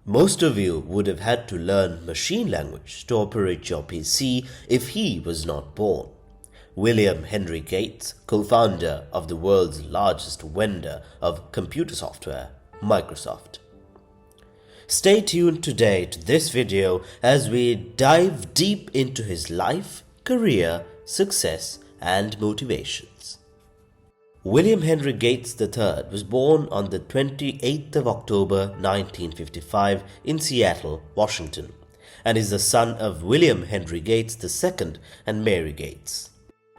Most of you would have had to learn machine language to operate your PC if he was not born. William Henry Gates, co-founder of the world's largest vendor of computer software, Microsoft. Stay tuned today to this video as we dive deep into his life, career, success, and motivations. William Henry Gates III was born on the 28th of October 1955 in Seattle, Washington, and is the son of William Henry Gates II and Mary Gates.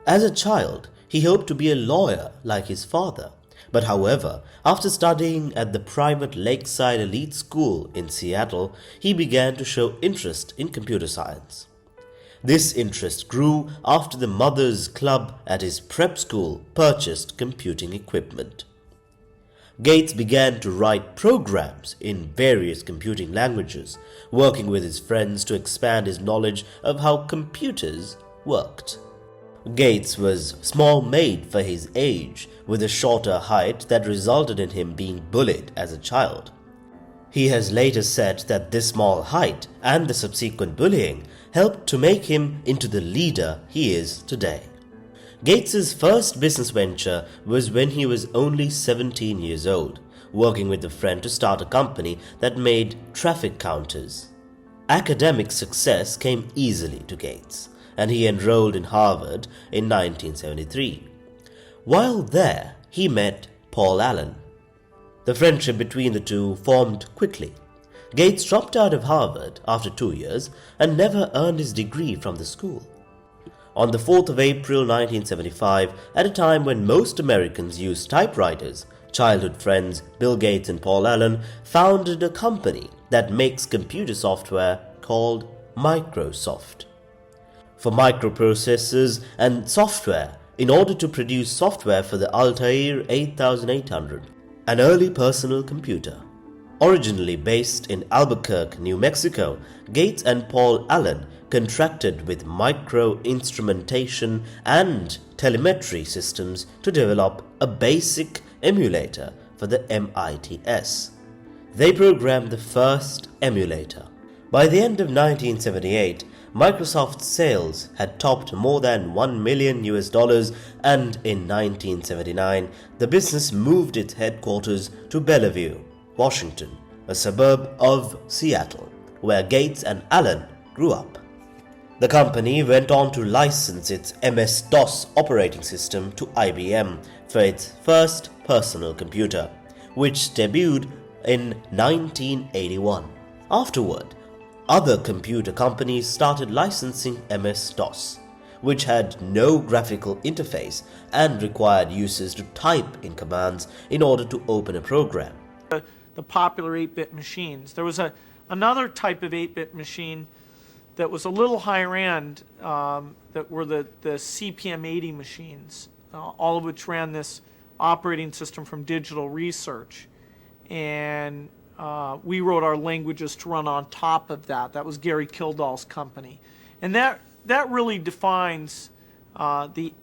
As a child, he hoped to be a lawyer like his father, but however, after studying at the private Lakeside Elite School in Seattle, he began to show interest in computer science. This interest grew after the Mothers Club at his prep school purchased computing equipment. Gates began to write programs in various computing languages, working with his friends to expand his knowledge of how computers worked. Gates was small-made for his age, with a shorter height that resulted in him being bullied as a child. He has later said that this small height and the subsequent bullying helped to make him into the leader he is today. Gates's first business venture was when he was only 17 years old, working with a friend to start a company that made traffic counters. Academic success came easily to Gates, and he enrolled in Harvard in 1973. While there, he met Paul Allen. The friendship between the two formed quickly. Gates dropped out of Harvard after 2 years and never earned his degree from the school. On the 4th of April 1975, at a time when most Americans used typewriters, childhood friends Bill Gates and Paul Allen founded a company that makes computer software called Microsoft. For microprocessors and software in order to produce software for the Altair 8800, an early personal computer. Originally based in Albuquerque, New Mexico, Gates and Paul Allen contracted with micro-instrumentation and telemetry systems to develop a basic emulator for the MITS. They programmed the first emulator. By the end of 1978, Microsoft's sales had topped more than $1 million, and in 1979, the business moved its headquarters to Bellevue, Washington, a suburb of Seattle, where Gates and Allen grew up. The company went on to license its MS-DOS operating system to IBM for its first personal computer, which debuted in 1981. Afterward, other computer companies started licensing MS-DOS, which had no graphical interface and required users to type in commands in order to open a program. The popular 8-bit machines. There was another type of 8-bit machine that was a little higher end that were the CPM-80 machines, all of which ran this operating system from Digital Research. And we wrote our languages to run on top of that. That was Gary Kildall's company. And that really defines the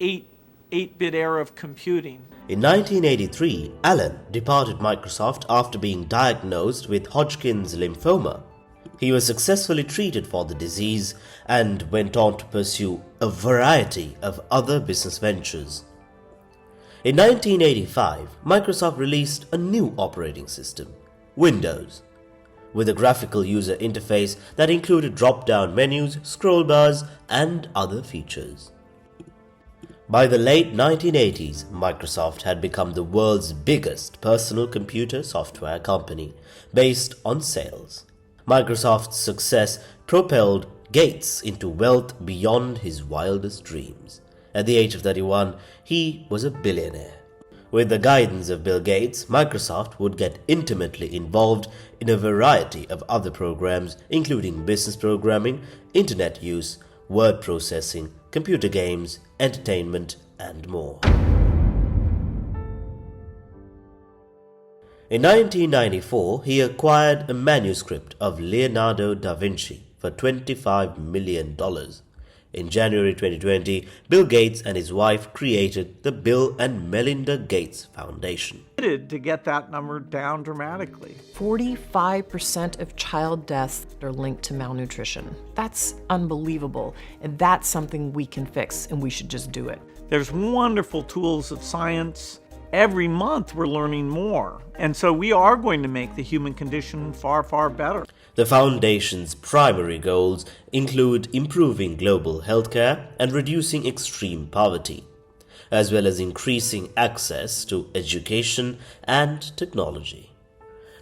8-bit era of computing. In 1983, Allen departed Microsoft after being diagnosed with Hodgkin's lymphoma. He was successfully treated for the disease and went on to pursue a variety of other business ventures. In 1985, Microsoft released a new operating system, Windows, with a graphical user interface that included drop-down menus, scroll bars, and other features. By the late 1980s, Microsoft had become the world's biggest personal computer software company, based on sales. Microsoft's success propelled Gates into wealth beyond his wildest dreams. At the age of 31, he was a billionaire. With the guidance of Bill Gates, Microsoft would get intimately involved in a variety of other programs, including business programming, internet use, word processing, computer games, entertainment, and more. In 1994, he acquired a manuscript of Leonardo da Vinci for $25 million. In January 2020, Bill Gates and his wife created the Bill and Melinda Gates Foundation. committed to get that number down dramatically. 45% of child deaths are linked to malnutrition. That's unbelievable, and that's something we can fix, and we should just do it. There's wonderful tools of science. Every month we're learning more. And so we are going to make the human condition far, far better. The Foundation's primary goals include improving global healthcare and reducing extreme poverty, as well as increasing access to education and technology.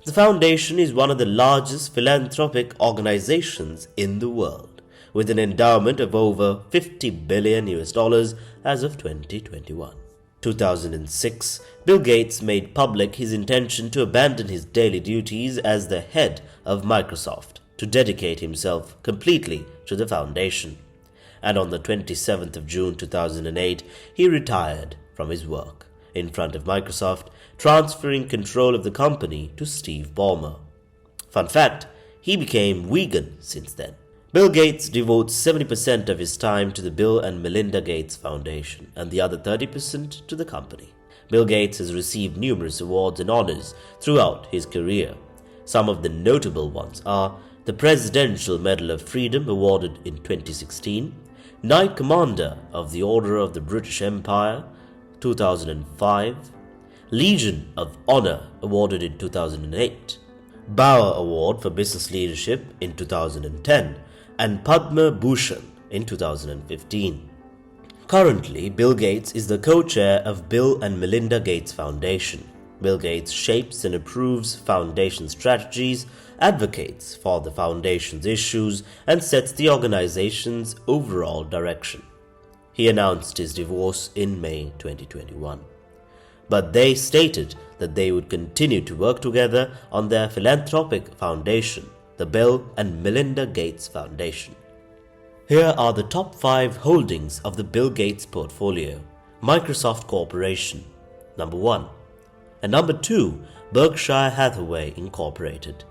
The Foundation is one of the largest philanthropic organizations in the world, with an endowment of over $50 billion as of 2021. 2006, Bill Gates made public his intention to abandon his daily duties as the head of Microsoft to dedicate himself completely to the Foundation. And on the 27th of June 2008, he retired from his work in front of Microsoft, transferring control of the company to Steve Ballmer. Fun fact, he became vegan since then. Bill Gates devotes 70% of his time to the Bill and Melinda Gates Foundation and the other 30% to the company. Bill Gates has received numerous awards and honors throughout his career. Some of the notable ones are the Presidential Medal of Freedom awarded in 2016, Knight Commander of the Order of the British Empire 2005, Legion of Honor awarded in 2008, Bauer Award for Business Leadership in 2010, and Padma Bhushan in 2015. Currently, Bill Gates is the co-chair of Bill and Melinda Gates Foundation. Bill Gates shapes and approves foundation strategies, advocates for the foundation's issues, and sets the organization's overall direction. He announced his divorce in May 2021. But they stated that they would continue to work together on their philanthropic foundation, the Bill and Melinda Gates Foundation. Here are the top 5 holdings of the Bill Gates portfolio. Microsoft Corporation, number 1. And number 2, Berkshire Hathaway Incorporated.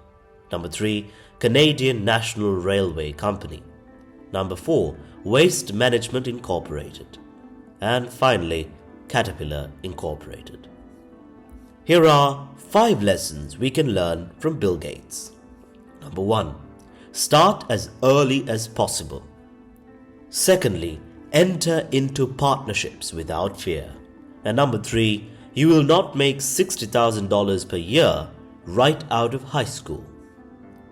Number 3, Canadian National Railway Company. Number 4, Waste Management Incorporated. And finally, Caterpillar Incorporated. Here are 5 lessons we can learn from Bill Gates. Number 1. Start as early as possible. Secondly, enter into partnerships without fear. And number 3, you will not make $60,000 per year right out of high school.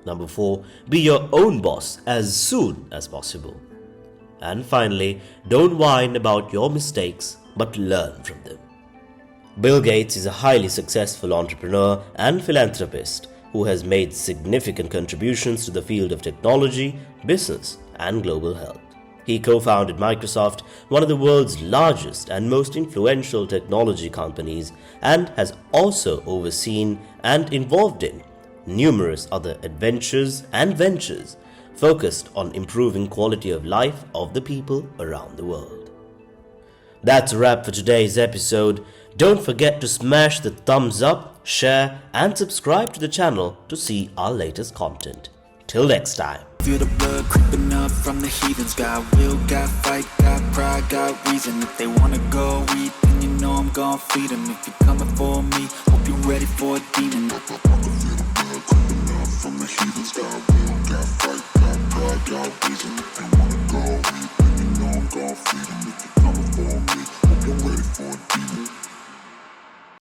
Number 4, be your own boss as soon as possible. And finally, don't whine about your mistakes, but learn from them. Bill Gates is a highly successful entrepreneur and philanthropist who has made significant contributions to the field of technology, business, and global health. He co-founded Microsoft, one of the world's largest and most influential technology companies, and has also overseen and involved in numerous other adventures and ventures focused on improving quality of life of the people around the world. That's a wrap for today's episode. Don't forget to smash the thumbs up, share, and subscribe to the channel to see our latest content. Till next time. Feel the blood creeping up from the heathens. Got will, got fight, got pride, got reason. If they wanna go eat, then you know I'm gon' feed them. If you're coming for me, hope you're ready for a demon.